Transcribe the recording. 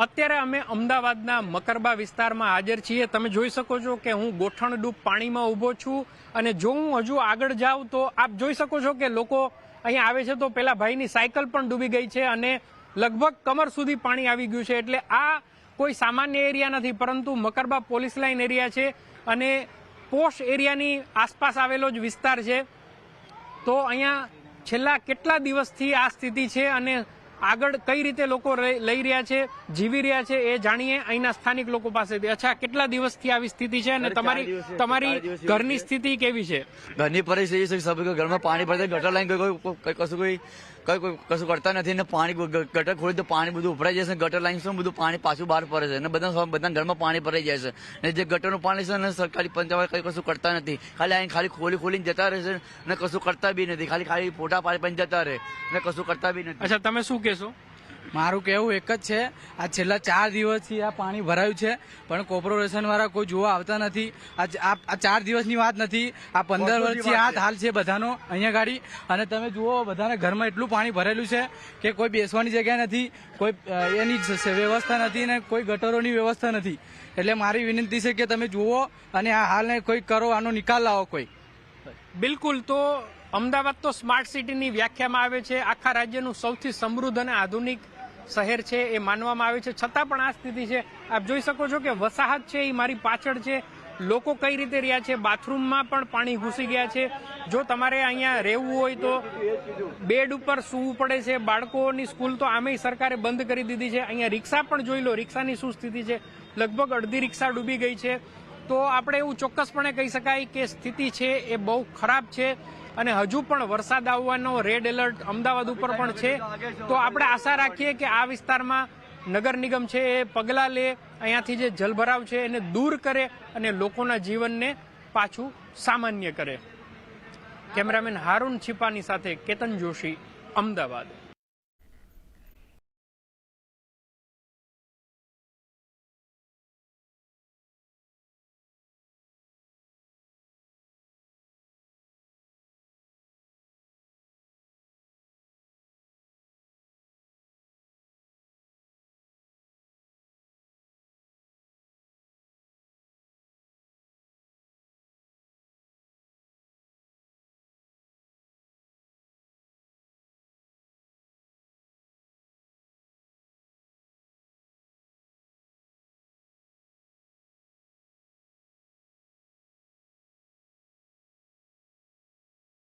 અત્યારે અમે અમદાવાદના મકરબા વિસ્તારમાં હાજર છીએ। તમે જોઈ શકો છો કે હું ગોઠણડૂબ પાણીમાં ઊભો છું અને જો હું હજુ આગળ જાઉં તો આપ જોઈ શકો છો કે લોકો અહીંયા આવે છે તો પેલા ભાઈની સાયકલ પણ ડૂબી ગઈ છે અને લગભગ કમર સુધી પાણી આવી ગયું છે। એટલે આ કોઈ સામાન્ય એરિયા નથી, પરંતુ મકરબા પોલીસ લાઇન એરિયા છે અને પોશ એરિયાની આસપાસ આવેલો જ વિસ્તાર છે। તો અહીંયા છેલ્લા કેટલા દિવસથી આ સ્થિતિ છે અને આગળ કઈ રીતે લોકો લઈ રહ્યા છે, જીવી રહ્યા છે, એ જાણીએ અહીંના સ્થાનિક લોકો પાસેથી। અચ્છા, કેટલા દિવસથી આવી સ્થિતિ છે અને તમારી ઘરની સ્થિતિ કેવી છે? ઘરની પરિસ્થિતિ ઘરમાં પાણી ભરાય, ગટર લાઈન કશું કરતા નથી ને પાણી ગટર ખોલી તો પાણી બધું ઉભરાઈ જશે, ગટર લાઈન શું બધું પાણી પાછું બહાર પડે છે અને બધા ઘરમાં પાણી ભરાઈ જાય છે અને જે ગટરનું પાણી છે ને સરકારી પંચાયત કઈ કશું કરતા નથી, ખાલી ખોલીને જતા રહે છે ને કશું કરતા બી નથી, ખાલી ફોટા પાડી જતા રહે ને કશું કરતા બી નથી। અચ્છા, તમે શું કહેશો? મારું કહેવું એક જ છે, આ છેલ્લા 4 દિવસથી આ પાણી ભરાયું છે પણ કોર્પોરેશન વાળા કોઈ જોવા આવતા નથી। આ 4 દિવસની વાત નથી, આ 15 વર્ષથી આ હાલ છે બધાનો અહીંયા ગાડી। અને તમે જુઓ બધાના ઘરમાં એટલું પાણી ભરેલું છે કે કોઈ બેસવાની જગ્યા નથી, કોઈ એની વ્યવસ્થા નથી ને કોઈ ગટરોની વ્યવસ્થા નથી। એટલે મારી વિનંતી છે કે તમે જુઓ અને આ હાલને કોઈ કરો, આનો નિકાલ લાવો કોઈ। બિલકુલ। તો અમદાવાદ તો સ્માર્ટ સિટીની વ્યાખ્યામાં આવે છે, આખા રાજ્યનું સૌથી સમૃદ્ધ અને આધુનિક શહેર છે એ માનવામાં આવે છે, છતાં પણ આ સ્થિતિ છે। આપ જોઈ શકો છો કે વસાહત છે એ મારી પાછળ છે, લોકો કઈ રીતે રહ્યા છે, બાથરૂમમાં પણ પાણી ઘૂસી ગયા છે। જો તમારે અહીંયા રહેવું હોય તો બેડ ઉપર સૂવું પડે છે, બાળકોની સ્કૂલ તો આમેય સરકારે બંધ કરી દીધી છે। અહીંયા રિક્ષા પણ જોઈ લો, રિક્ષાની શું સ્થિતિ છે, લગભગ અડધી રિક્ષા ડૂબી ગઈ છે। તો આપણે એવું ચોક્કસપણે કહી શકાય કે સ્થિતિ છે એ બહુ ખરાબ છે અને હજુ પણ વરસાદ આવવાનો રેડ એલર્ટ અમદાવાદ ઉપર પણ છે। તો આપણે આશા રાખીએ કે આ વિસ્તારમાં નગર નિગમ છે એ પગલાં લે, અહીંયાથી જે જલભરાવ છે એને દૂર કરે અને લોકોના જીવનને પાછું સામાન્ય કરે। કેમેરામેન હારૂન છીપાની સાથે કેતન જોશી, અમદાવાદ।